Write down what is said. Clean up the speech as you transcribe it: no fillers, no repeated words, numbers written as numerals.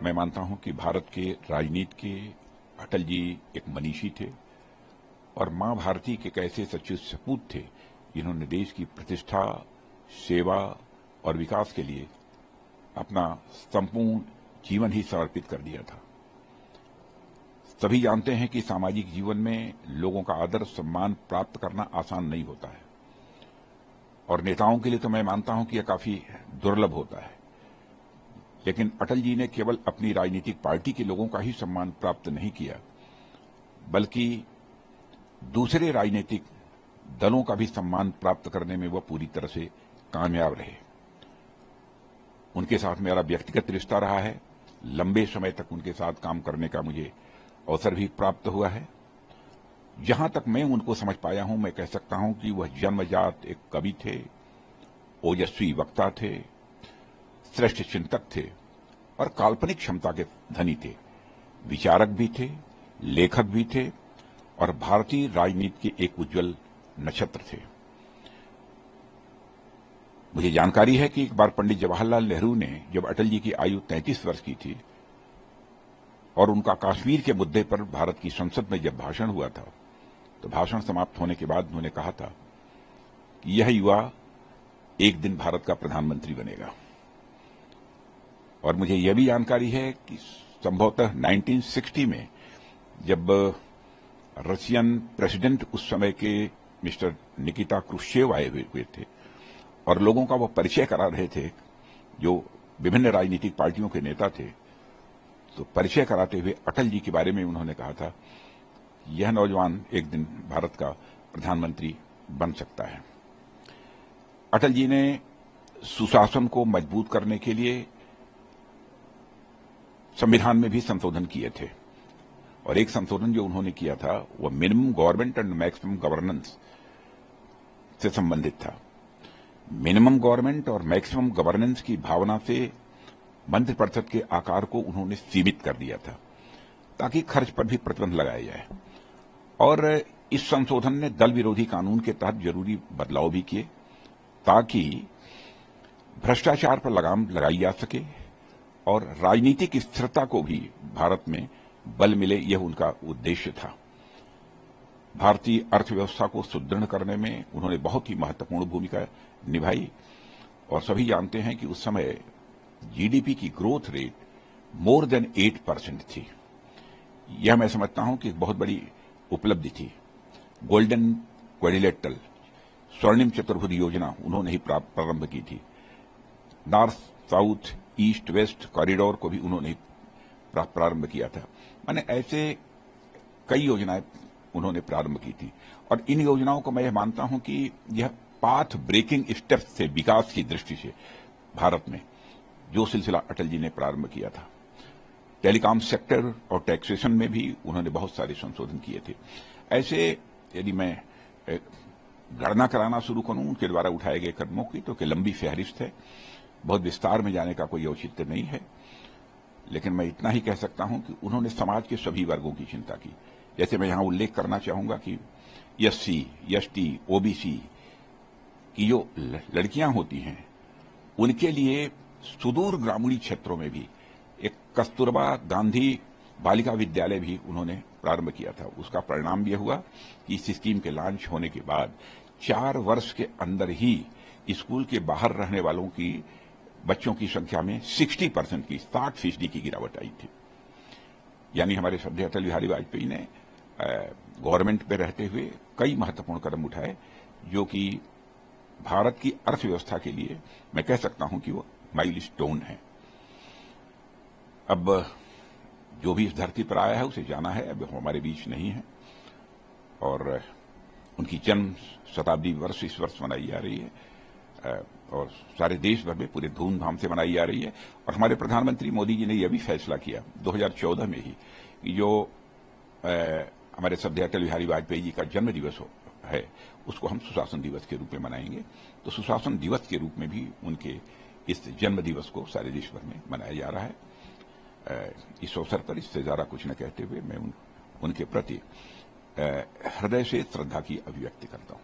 मैं मानता हूं कि भारत के राजनीति के अटल जी एक मनीषी थे और मां भारती के एक ऐसे सच्चे सपूत थे जिन्होंने देश की प्रतिष्ठा, सेवा और विकास के लिए अपना संपूर्ण जीवन ही समर्पित कर दिया था। सभी जानते हैं कि सामाजिक जीवन में लोगों का आदर सम्मान प्राप्त करना आसान नहीं होता है और नेताओं के लिए तो मैं मानता हूं कि यह काफी दुर्लभ होता है। लेकिन अटल जी ने केवल अपनी राजनीतिक पार्टी के लोगों का ही सम्मान प्राप्त नहीं किया, बल्कि दूसरे राजनीतिक दलों का भी सम्मान प्राप्त करने में वह पूरी तरह से कामयाब रहे। उनके साथ मेरा व्यक्तिगत रिश्ता रहा है। लंबे समय तक उनके साथ काम करने का मुझे अवसर भी प्राप्त हुआ है। जहां तक मैं उनको समझ पाया हूं, मैं कह सकता हूं कि वह जन्मजात एक कवि थे, ओजस्वी वक्ता थे, श्रेष्ठ चिंतक थे और काल्पनिक क्षमता के धनी थे। विचारक भी थे, लेखक भी थे और भारतीय राजनीति के एक उज्जवल नक्षत्र थे। मुझे जानकारी है कि एक बार पंडित जवाहरलाल नेहरू ने जब अटल जी की आयु 33 वर्ष की थी और उनका कश्मीर के मुद्दे पर भारत की संसद में जब भाषण हुआ था, तो भाषण समाप्त होने के बाद उन्होंने कहा था कि यह युवा एक दिन भारत का प्रधानमंत्री बनेगा। और मुझे यह भी जानकारी है कि संभवतः 1960 में जब रशियन प्रेसिडेंट उस समय के मिस्टर निकिता क्रुश्चेव आए हुए थे और लोगों का वो परिचय करा रहे थे, जो विभिन्न राजनीतिक पार्टियों के नेता थे, तो परिचय कराते हुए अटल जी के बारे में उन्होंने कहा था यह नौजवान एक दिन भारत का प्रधानमंत्री बन सकता है। अटल जी ने सुशासन को मजबूत करने के लिए संविधान में भी संशोधन किए थे और एक संशोधन जो उन्होंने किया था वह minimum government and maximum governance से संबंधित था। मिनिमम गवर्नमेंट और मैक्सिमम गवर्नेंस की भावना से मंत्रिपरिषद के आकार को उन्होंने सीमित कर दिया था ताकि खर्च पर भी प्रतिबंध लगाया जाए। और इस संशोधन ने दल विरोधी कानून के तहत जरूरी बदलाव भी किए ताकि भ्रष्टाचार पर लगाम लगाई जा सके और राजनीतिक स्थिरता को भी भारत में बल मिले, यह उनका उद्देश्य था। भारतीय अर्थव्यवस्था को सुदृढ़ करने में उन्होंने बहुत ही महत्वपूर्ण भूमिका निभाई और सभी जानते हैं कि उस समय जीडीपी की ग्रोथ रेट मोर देन 8% थी। यह मैं समझता हूं कि एक बहुत बड़ी उपलब्धि थी। गोल्डन क्वाड्रिलेटरल स्वर्णिम चतुर्भुज योजना उन्होंने ही प्रारंभ की थी। North south east west corridor को भी उन्होंने प्रारंभ किया था। मैंने ऐसे कई योजनाएं उन्होंने प्रारंभ की थी और इन योजनाओं को मैं यह मानता हूं कि यह पाथ ब्रेकिंग स्टेप्स थे विकास की दृष्टि से भारत में, जो सिलसिला अटल जी ने प्रारंभ किया था। टेलीकॉम सेक्टर और टैक्सेशन में भी उन्होंने बहुत सारे संशोधन किए थे। ऐसे यदि मैं गणना कराना शुरू करूं उनके द्वारा उठाए गए कदमों की तो लंबी फहरिस्त है, बहुत विस्तार में जाने का कोई औचित्य नहीं है। लेकिन मैं इतना ही कह सकता हूं कि उन्होंने समाज के सभी वर्गों की चिंता की। जैसे मैं यहां उल्लेख करना चाहूंगा कि एससी, एसटी, ओबीसी की जो लड़कियां होती हैं उनके लिए सुदूर ग्रामीण क्षेत्रों में भी एक कस्तूरबा गांधी बालिका विद्यालय भी उन्होंने प्रारंभ किया था। उसका परिणाम यह हुआ कि इस स्कीम के लॉन्च होने के बाद 4 वर्ष के अंदर ही स्कूल के बाहर रहने वालों की बच्चों की संख्या में 60% की 60% की गिरावट आई थी। यानी हमारे श्रद्धेय अटल बिहारी वाजपेयी ने गवर्नमेंट पे रहते हुए कई महत्वपूर्ण कदम उठाए जो कि भारत की अर्थव्यवस्था के लिए मैं कह सकता हूं कि वो माइलस्टोन है। अब जो भी इस धरती पर आया है उसे जाना है, अब हमारे बीच नहीं है और उनकी जन्म शताब्दी वर्ष इस वर्ष मनाई जा रही है और सारे देश भर में पूरे धूमधाम से मनाई जा रही है। और हमारे प्रधानमंत्री मोदी जी ने यह भी फैसला किया 2014 में ही कि जो हमारे श्रद्धेय अटल बिहारी वाजपेयी जी का जन्म दिवस है उसको हम सुशासन दिवस के रूप में मनाएंगे। तो सुशासन दिवस के रूप में भी उनके इस जन्म दिवस को सारे देश भर में मनाया जा रहा है। इस अवसर पर इससे ज्यादा कुछ न कहते हुए मैं उनके प्रति हृदय से श्रद्धा की अभिव्यक्ति करता हूं।